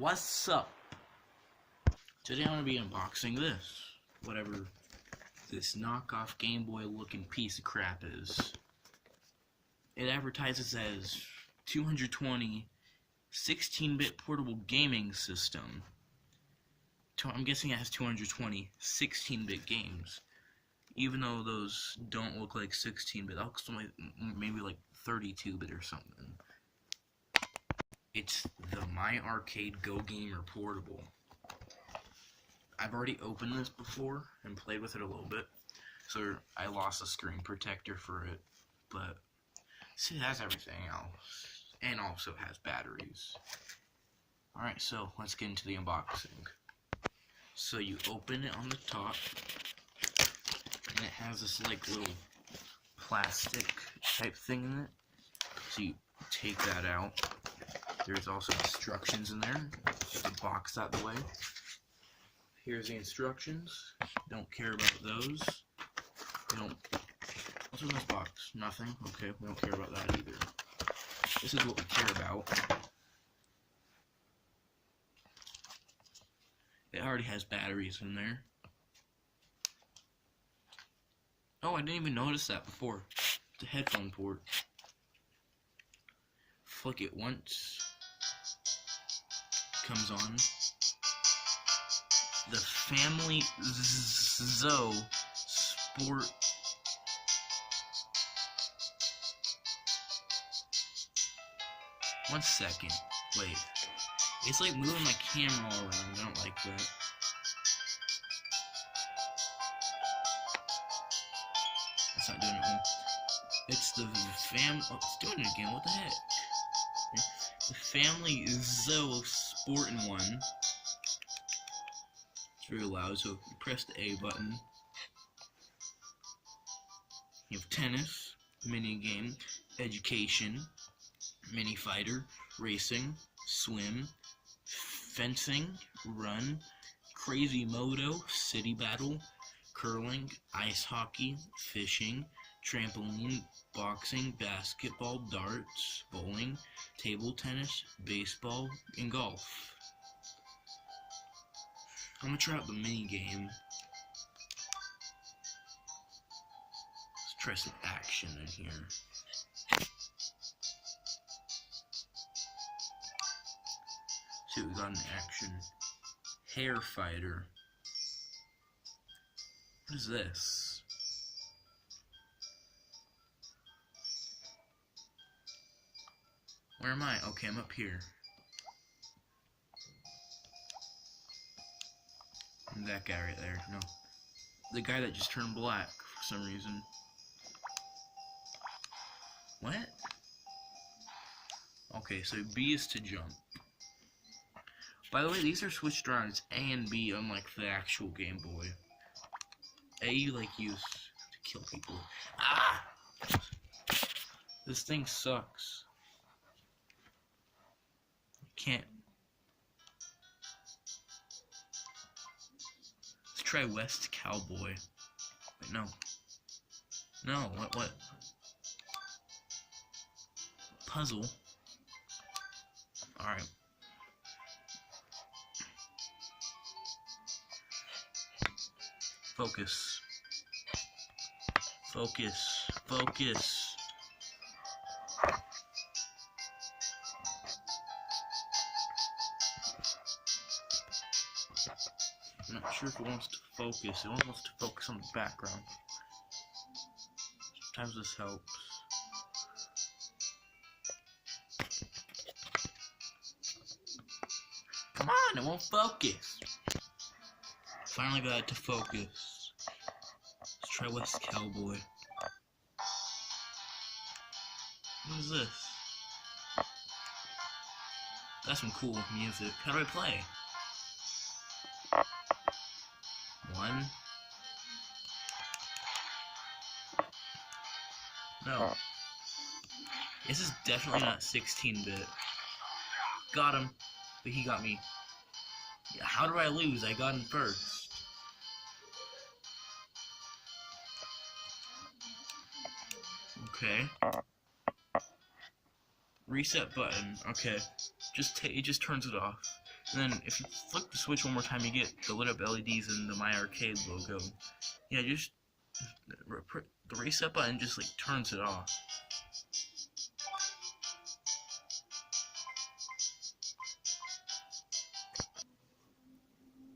What's up? Today I'm going to be unboxing this. Whatever this knockoff Game Boy looking piece of crap is. It advertises as 220 16-bit portable gaming system. I'm guessing it has 220 16-bit games. Even though those don't look like 16-bit, that looks like maybe like 32-bit or something. It's the My Arcade Go Gamer Portable. I've already opened this before and played with it a little bit, so I lost a screen protector for it, but see, it has everything else, and also has batteries. Alright, so let's get into the unboxing. So you open it on the top, and it has this like little plastic type thing in it, so you take that out. There's also instructions in there. Get the box out of the way. Here's the instructions. Don't care about those. What's in this box? Nothing? Okay, we don't care about that either. This is what we care about. It already has batteries in there. Oh, I didn't even notice that before. It's a headphone port. Flick it once. Comes on. The Family Zoe Sport. One second. Wait. It's like moving my camera all around. I don't like that. It's not doing it. It's the Oh, it's doing it again. What the heck? The Family Zoe Sport-in-One. It's very loud, so you press the A button. You have tennis, mini game, education, mini fighter, racing, swim, fencing, run, crazy moto, city battle, curling, ice hockey, fishing, trampoline, boxing, basketball, darts, bowling, table tennis, baseball, and golf. I'm gonna try out the mini game. Let's try some action in here. See what we got in action. Hair fighter. What is this? Where am I? Okay, I'm up here. I'm that guy right there. No. The guy that just turned black for some reason. What? Okay, so B is to jump. By the way, these are switched around. It's A and B, unlike the actual Game Boy. A you like use to kill people. Ah! This thing sucks. Can't. Let's try West Cowboy. Wait, no. No, what? Puzzle. Alright. Focus. Focus. Focus. I'm not sure if it wants to focus. It only wants to focus on the background. Sometimes this helps. Come on, it won't focus. Finally got it to focus. Let's try West Cowboy. What is this? That's some cool music. How do I play? 1. No. This is definitely not 16-bit. Got him. But he got me. Yeah, how do I lose? I got him first. Okay. Reset button. Okay. It just turns it off. And then if you flip the switch one more time, you get the lit up LEDs and the My Arcade logo. Yeah, just the reset button just like turns it off.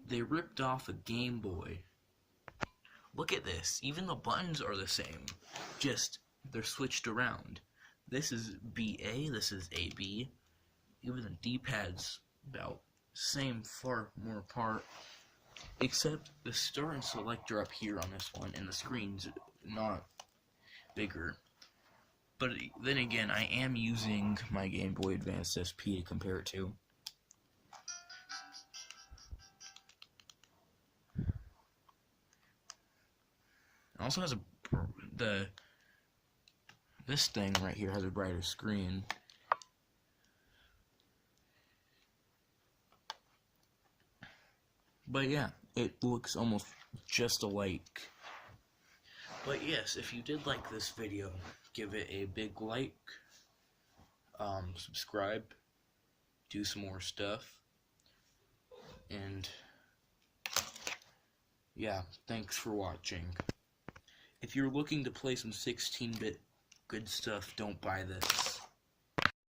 They ripped off a Game Boy. Look at this. Even the buttons are the same. Just they're switched around. This is BA, this is AB. Even the D-pad's about same, far more apart. Except the start and select are up here on this one, and the screen's not bigger. But then again, I am using my Game Boy Advance SP to compare it to. It also has this thing right here has a brighter screen. But yeah, it looks almost just alike. But yes, if you did like this video, give it a big like, subscribe, do some more stuff, and yeah, thanks for watching. If you're looking to play some 16-bit good stuff, don't buy this.